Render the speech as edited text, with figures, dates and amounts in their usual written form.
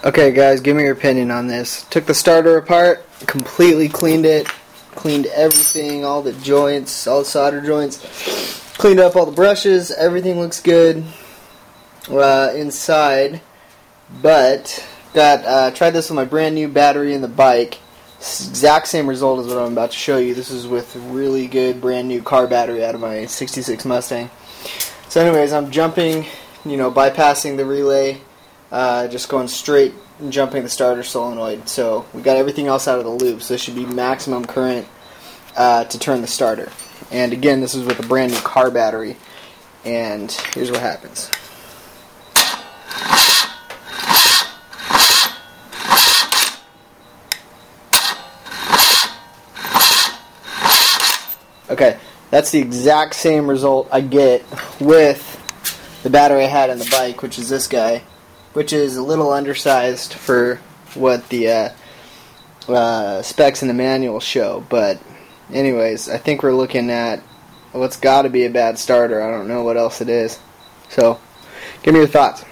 Okay guys, give me your opinion on this. Took the starter apart, completely cleaned it, cleaned everything, all the joints, all the solder joints, cleaned up all the brushes, everything looks good inside, but tried this with my brand new battery in the bike. Exact same result as what I'm about to show you. This is with really good brand new car battery out of my 66 Mustang. So anyways, I'm jumping, bypassing the relay, just going straight and jumping the starter solenoid. So we got everything else out of the loop, so this should be maximum current to turn the starter. And again, this is with a brand new car battery, and here's what happens. Okay, that's the exact same result I get with the battery I had in the bike, which is this guy, which is a little undersized for what the specs in the manual show. But anyways, I think we're looking at what's got to be a bad starter. I don't know what else it is. So, give me your thoughts.